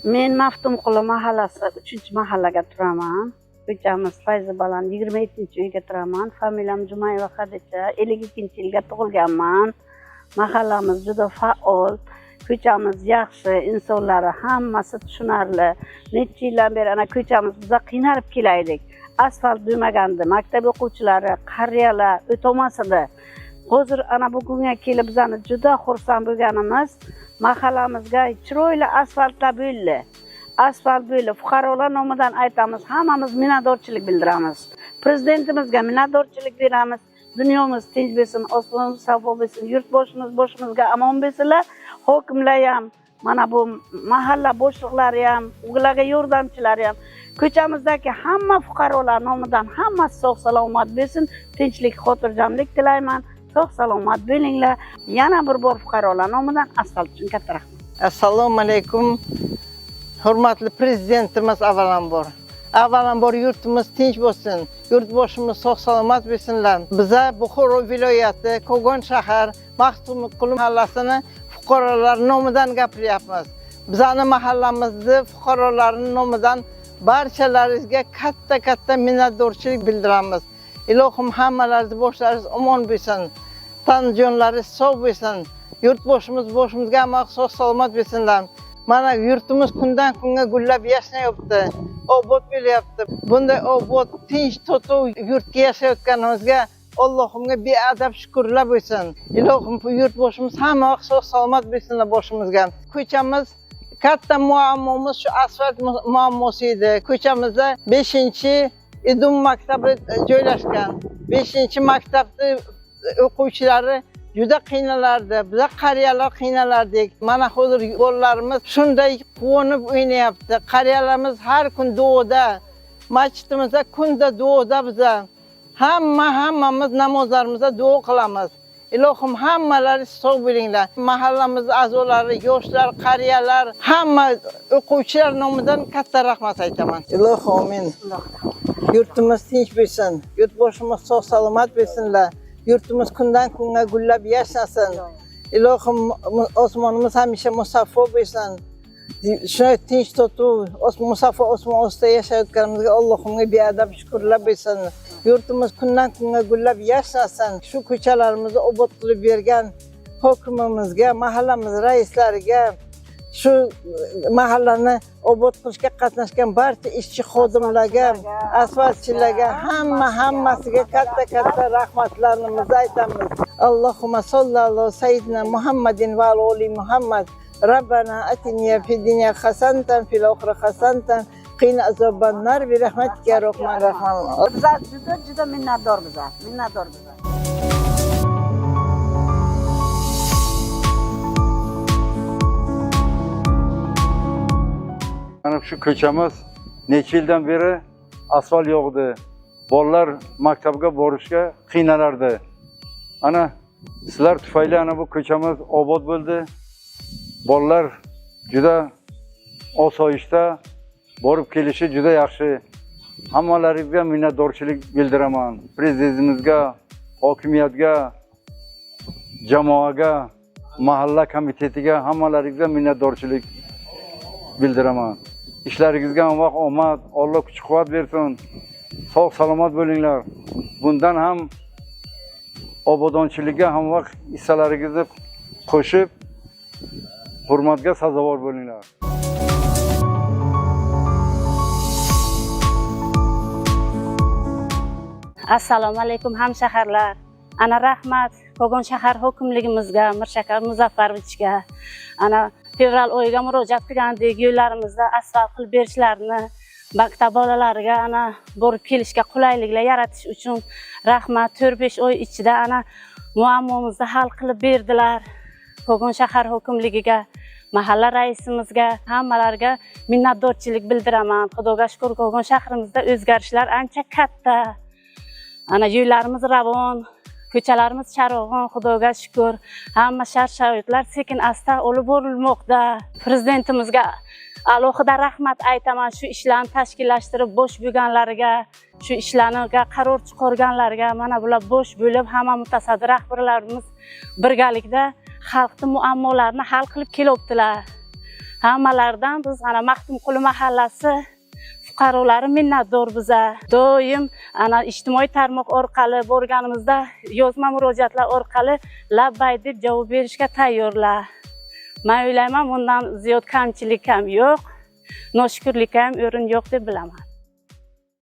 Men Maftumquli mahallasi 3-mahallaga turaman. Ko'chamiz Fayzi Baland 27-uyga turaman. Familiyam Jumayeva Xadicha. 52-yilga tug'ilganman. Mahallamiz juda faol. Ko'chamiz yaxshi, insonlari hammasi tushunarli. Necha yildan beri ana ko'chamiz biza qiynalib kelaydik. Asfalt bo'lmagandi. Maktab o'quvchilari, qariyalar o'tolmas edi. Hozir ana bugunga kelib bizani juda xursand bo'lganimiz, mahallamizga chiroyli asfaltlar bo'ldi. Asfalt bo'ldi. Fuqarolar nomidan aytamiz, hammamiz minnatdorchilik bildiramiz. Prezidentimizga minnatdorchilik beramiz. Dunyomiz tinch bo'lsin, osmonimiz safo bo'lsin, yurtboshimiz boshimizga amon bo'lsinlar. Hokimlar ham, mana bu mahalla boshliqlari ham, ularga yordamchilari ham, ko'chamizdagi hamma fuqarolar nomidan hammasi sog' salomat bo'lsin, tinchlik, xotirjamlik tilayman. Sog' salomat bo'linglar. Yana bir bor fuqarolar nomidan asfalt uchun katta rahmat. Assalomu alaykum. Hurmatli prezidentimiz avvalambor yurtimiz tinch bo'lsin, yurtboshimiz sog' salomat bo'lsinlar. Biza Buxoro viloyati Kogon shahar Maftumquli mahallasini fuqarolar nomidan gapiryapmiz. Bizani mahallamizni fuqarolarining nomidan barchalaringizga katta minnatdorchilik bildiramiz. Ilohim hammalaringiz boshlaringiz omon bo'lsin. Tan jonlaringiz sog' bo'lsin. Yurtboshimiz boshimizga ham sog' salomat bo'lsinlar. Mana yurtimiz kundan kunga gullab yashnayapti. Obod bo'lyapti. Bunday obod, tinch, totuv yurtga yashayotganimizga Allohimga beadab shukrlar bo'lsin. Ilohim bu yurtboshimiz hamma sog' salomat bo'lsinlar boshimizga. Ko'chamiz katta muammomiz shu asfalt muammosi edi. Ko'chamizda 5-idum maktabi joylashgan. 5-maktabni o'quvchilari juda qiynalardi. Biz qariyalar qiynalardik. Mana hozir bolalarimiz shunday quvonib o'ynayapti. Qariyalarimiz har kun duoda, masjidimizda kunda duoda biza. Hammamiz namozlarimizda duo qilamiz. Ilohim hammalaringiz sog' bo'linglar. Mahallamiz a'zolari, yoshlar, qariyalar, hamma o'quvchilar nomidan katta rahmat aytaman. Ilohim amin. Yurtimiz tinch bo'lsin, yurtboshimiz sog' salomat bo'lsinlar. Yurtimiz kundan kunga gullab yashnasin. Ilohim osmonimiz hamisha musaffo bo'lsin. Shunday tinch totuv, musaffo osmon ostida yashayotganimizga Allohimga beadab shukrlar bo'lsin. Yurtimiz kundan kunga gullab yashnasin. Shu ko'chalarimizni obod qilib bergan hokimimizga, mahallamiz raislariga, shu mahallani obod qilishga qatnashgan barcha ishchi xodimlarga, asfaltchilarga, hammasiga katta rahmatlarimizni aytamiz. Allohumma solli ala sayyidina Muhammadin va ala ali Muhammad. Rabbana atina fid dunya hasanatan fil oxirati hasanatan qina azoban nar bi rahmatika ya rohmanir rahim. Biz juda minnatdor biza. Mana shu ko'chamiz necha yildan beri asfalt yo'qdi. Bolalar maktabga borishga qiynalardi. Ana sizlar tufayli ana bu ko'chamiz obod bo'ldi. Bolalar juda osoyishta borib kelishi juda yaxshi. Hammalaringizga minnatdorchilik bildiraman. Prezidentimizga, hokimiyatga, jamoaga, mahalla komitetiga hammalaringizga minnatdorchilik bildiraman. İşlaringizga ham vaqt omad, Alloh kuch-quvvat bersin. Sog' salomat bo'linglar. Bundan ham obodonchilikka ham vaqt hissalaringizni qo'shib hurmatga sazovor bo'linglar. Assalomu alaykum hamshaharlar. Ana rahmat Kogon shahar hokimligimizga, Mirshakar Muzaffarovichga, ana fevral oyiga murojaat qilgandik, yo'llarimizda asfalt qilib berishlarini, maktab bolalariga ana borib kelishga qulayliklar yaratish uchun rahmat. 4-5 oy ichida ana muammomizni hal qilib berdilar. Kogon shahar hokimligiga, mahalla raisimizga, hammalarga minnatdorchilik bildiraman. Xudoga shukr, Kogon shahrimizda o'zgarishlar ancha katta. Ana yo'llarimiz ravon, ko'chalarimiz charog'on, Xudoga shukr. Hamma shart-sharoitlar sekin asta olib borilmoqda. Prezidentimizga alohida rahmat aytaman. Shu ishlarni tashkillashtirib bosh bo'lganlariga, shu ishlarga qaror chiqarganlarga, mana bular bosh bo'lib, hamma mutasaddi rahbarlarimiz birgalikda xalqning muammolarini hal qilib kelyaptilar. Hammalardan biz ana Maxtumquli mahallasi fuqarolari minnatdor biza. Doim ana ijtimoiy tarmoq orqali borganimizda yozma murojaatlar orqali labbay deb javob berishga tayyorlar. Men o'ylayman, bundan ziyod kamchilik ham yo'q, noshukrlik ham o'rin yo'q deb bilaman.